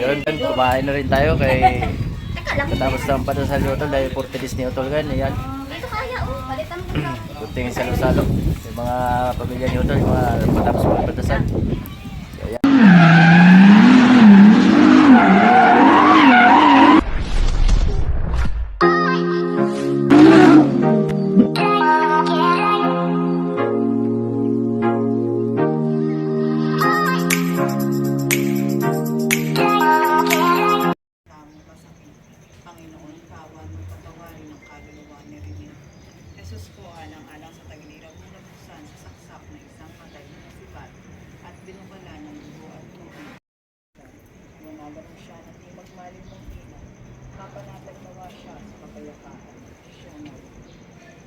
Yun, kumain na rin tayo kay katapos ng padasal ni Utol dahil 40 days ni Utol gan. Ayan. Dito kaya, oh. Palitan mo na. Kunting salo-salo. Yung mga pamilya ni Utol, yung mga matapos ng padasal. Ayan. Panginoon, kawan mo patawarin ang kaluluwa ni Rene. Jesus ko, alang-alang sa tagiliran mo nabuksan sa saksak na isang patay na sibat at binukalan ng dugo at tubig. Wanagan mo siya na di magmalim mong ina, kapanatag nawa siya sa kapayapaan. Siya na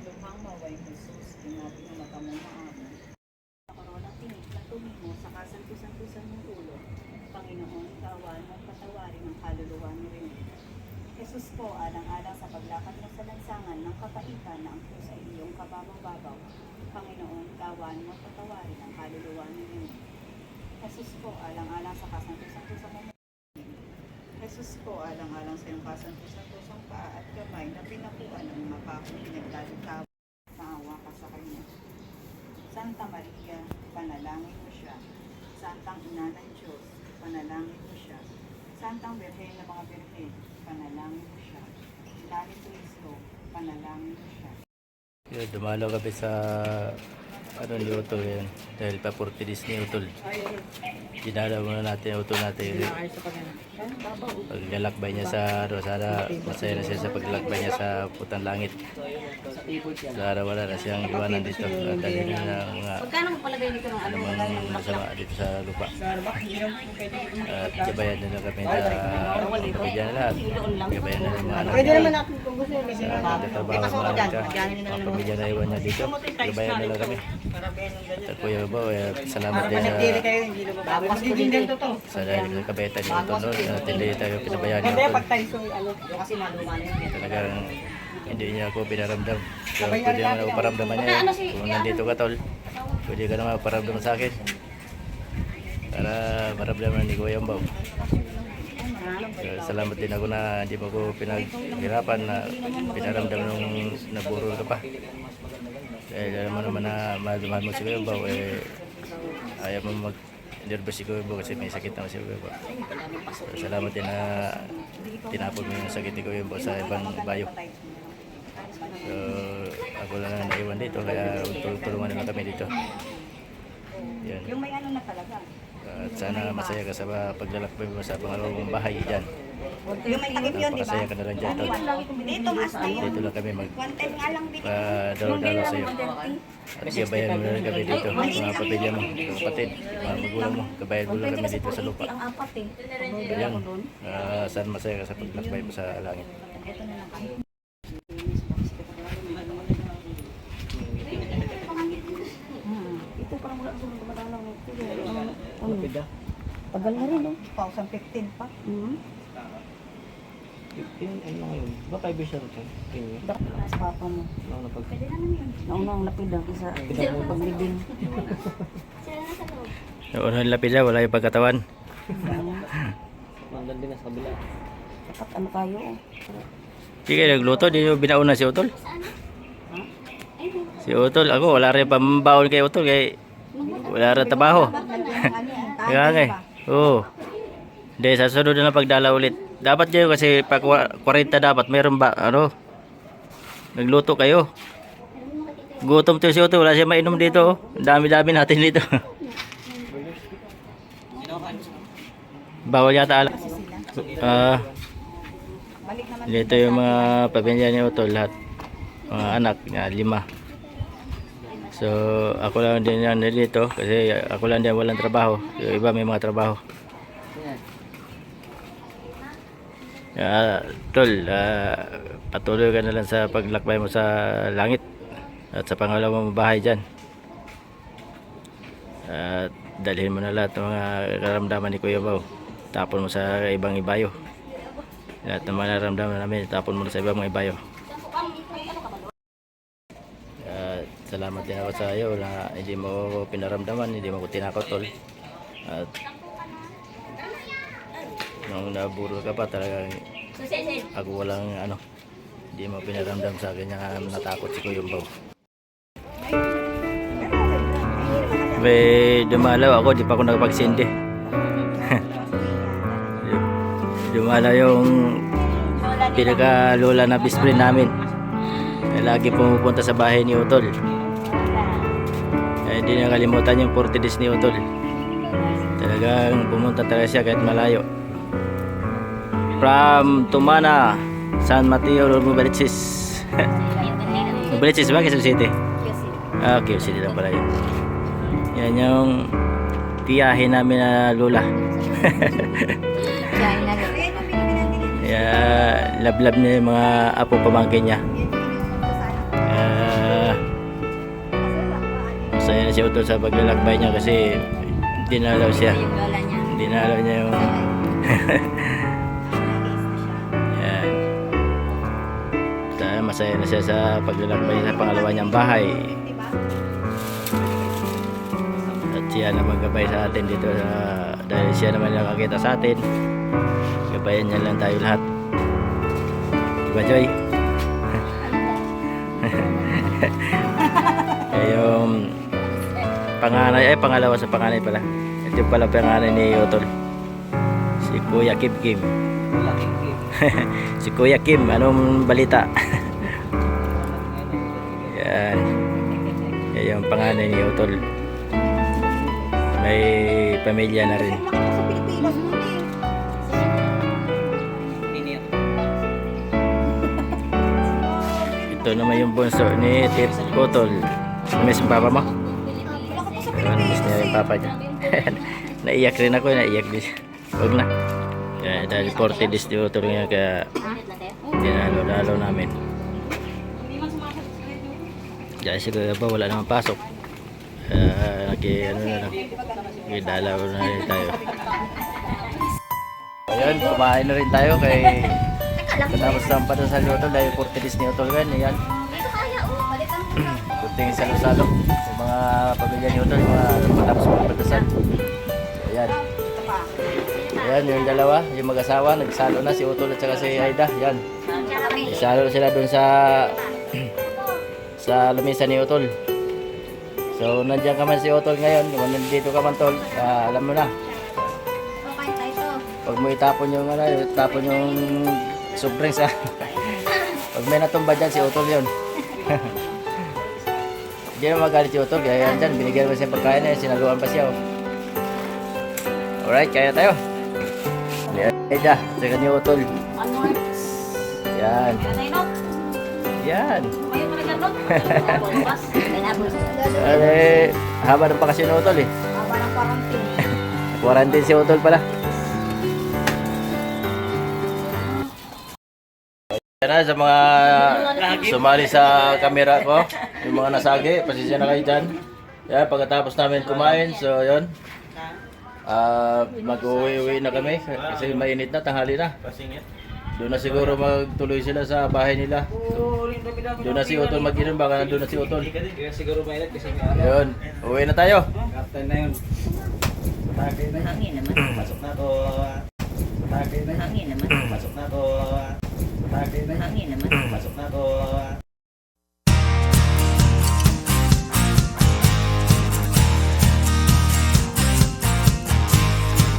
lumang maway Jesus, tinabi ng mata mong maamin. Sa koronang tinig na tumimo sa kasantusan-tusan mong ulo, Panginoon, kawan mo patawarin ang kaluluwa ni Rene. Jesus po, alang-alang sa paglakad mo sa lansangan ng kapaitan na ang puso ay iyong kababaw-babaw. Panginoon, kawan mo patawarin ang kaluluwa ni Rene. Jesus po, alang-alang sa kasantusan-tusang mo. Jesus po, alang-alang sa iyong kasantusan-tusang paa at kamay na pinakuan ng mga pakong pinaglalitaw. Maawa ka sa kanya. Santa Maria, panalangin mo siya. Santang Ina ng Diyos, panalangin mo siya. Santang Birhen ng mga Birhen, panalangin mo siya. Ilalim Cristo, panalangin mo siya. Yun, dumalo kami sa ano ni Utol yan. Dahil pa 40 days ni Utol. Dinala muna natin Utol natin. Paglalakbay niya sa ano, sana masaya na siya sa paglalakbay niya sa putang langit. Sana wala na siyang iwanan dito. Dahil na mga Magkano mo palagay dito ng ano? anumang masama dito sa lupa. At gabayan na lang kami na pamilya na lahat. Gabayan na lang mga anak. Pwede naman natin kung gusto nyo. Sa nagtatrabaho ng mga anak niya. Mga pamilya na iwan niya dito. Gabayan na lang kami. At Kuya Baw, salamat din sa Tapos hindi din to. sa dahil sa kabayatan ni Utol noon. Hindi tayo pinabayaan ni Kaya Utol. pag tayo so, ano, kasi maluma na yun. Talagang hindi niya ako pinaramdam. So, pwede naman ako paramdaman niya. Kung nandito ka, Tol, pwede ka naman paramdaman sa akin. Para maramdaman ni Kuya Baw. So, salamat din ako na hindi mo ko pinaghirapan na pinaramdam nung naburo ka pa. Dahil alam mo naman na mahal mo si Kuya Baw, ayaw mo mag-nervous si Kuya Baw kasi may sakit naman si Kuya Baw. So, salamat din na tinapon mo yung sakit ni Kuya Baw sa ibang bayo. So, ako lang ang naiwan dito kaya tulungan na lang kami dito. Yan. Yung may ano na talaga. At sana masaya ka sa paglalakbay mo sa pangalawang mong bahay dyan. Yung may takip yun, di ba? Napakasaya ka na lang dyan, Tol. Dito, maas na yun. Dito lang kami One time nga lang dito. magdalo-dalo sa iyo. At gabayan mo na rin kami dito. Mga pamilya mo, mga kapatid, mga magulang mo. Gabayan mo lang kami dito sa lupa. Ang apat eh. Yan. Sana masaya ka sa paglakbay mo sa langit. Ito na lang kayo. Ito parang wala sa mga kumadalang. Tagal na rin, no? 2015 pa. Ano ngayon? Ba 5 years na ito? Sa papa mo. Ano pag Naunang lapida kisa paglibing. Yung unang lapida, wala yung pagkatawan. nandun din sa kabila. Dapat ano kayo, oh. Hindi kayo nagluto, di nyo binauna si Utol. Si Utol, ako wala rin pambaon kay Utol kay wala rin trabaho. Kaya nga eh. Oo. Hindi, sa sunod na pagdala ulit. Dapat kayo kasi pag 40 dapat mayroon ba, ano, nagluto kayo. Gutom to si Utol, wala siya mainom dito. Oh. Dami-dami natin dito. Bawal yata alam. Dito yung mga pamilya ni Utol lahat. Mga anak na 5. So ako lang din yan dito kasi ako lang din walang trabaho. Yung iba may mga trabaho. Tol, patuloy ka na lang sa paglakbay mo sa langit at sa pangalawang bahay dyan. At dalhin mo na lahat ng mga karamdaman ni Kuya Baw. Tapon mo sa ibang ibayo. Lahat ng mga naramdaman namin, tapon mo na sa ibang mga ibayo. Salamat din ako sa iyo na hindi mo pinaramdaman, hindi mo ko tinakot, Tol. At Nung naburol ka pa talagang ako walang ano, hindi mo pinaramdam sa akin na natakot si Kuya Bao. May dumalaw ako, di pa ako nakapagsindi. Dumalaw yung pinaka-lola na best friend namin. Lagi pumupunta sa bahay ni Utol. Hindi nakalimutan yung 40 days ni Utol. Talagang pumunta talaga siya kahit malayo. From Tumana, San Mateo, Novaliches. Novaliches ba? Quezon City? Ah, Quezon City lang pala yun. Yan yung tiyahe namin na lola. Kaya lablab niya yung mga apo pamangkin niya. Masaya na si Utol sa paglalakbay niya kasi dinalaw siya. Dinalaw niya yung yan. Masaya na siya sa paglalakbay sa pangalawa niyang bahay. At siya naman gabay sa atin dito dahil siya naman nakakita sa atin. Gabayan niya lang tayo lahat. Diba, Joy? Yung panganay, pangalawa sa panganay pala. Ito pala panganay ni Utol. Si Kuya Kim Kim. Si Kuya Kim, anong balita? Yan. Yan yung panganay ni Utol. May pamilya na rin. Ito naman yung bunso ni Tit Utol. Miss ang papa mo? Miss niya yung papa niya. Naiyak rin ako, naiyak din siya. Huwag na. Dahil 40 days ni Utol nga kaya dinalo-dalo namin. Dahil siguro pa wala namang pasok. Nagdalaw na rin tayo. Ayun, kumain na rin tayo kay katapos ng padasal ni Utol dahil 40 days ni Utol gan. Ayan. Kunting salo-salo sa mga pamilya ni Utol, yung mga patapos ng padasal. Ayan. Ayan yung dalawa, yung mag-asawa, nagsalo na si Utol at saka si Aida. Ayan. Isalo sila dun sa lamisa ni Utol. So nandiyan ka man si Utol ngayon, kung nandito ka man Tol, alam mo na. Pag mo itapon yung tapon yung sobrang sa pag may natumba dyan si Utol yun. Hindi na magalit si Utol, kaya yan dyan, binigyan ko siya pagkain na, sinaluan pa siya. Alright, kaya tayo. Aida, saka ni Utol. Yan. Yan. Haba ng bakasyon ni Utol eh. Haba ng quarantine. Quarantine si Utol pala. Yan na sa mga sumali sa camera ko, yung mga nasagi, pasensya na kayo dyan. Yan, pagkatapos namin kumain, so yun. Mag-uwi-uwi na kami kasi mainit na, tanghali na. Doon na siguro magtuloy sila sa bahay nila. Doon na si Utol mag-inom, baka nandun na si Utol. Siguro mainit kasi Yun, uwi na tayo. kapten na yun. Hangin naman. Pasok na to. Hangin naman. Pasok na to. Hangin naman. Pasok na to.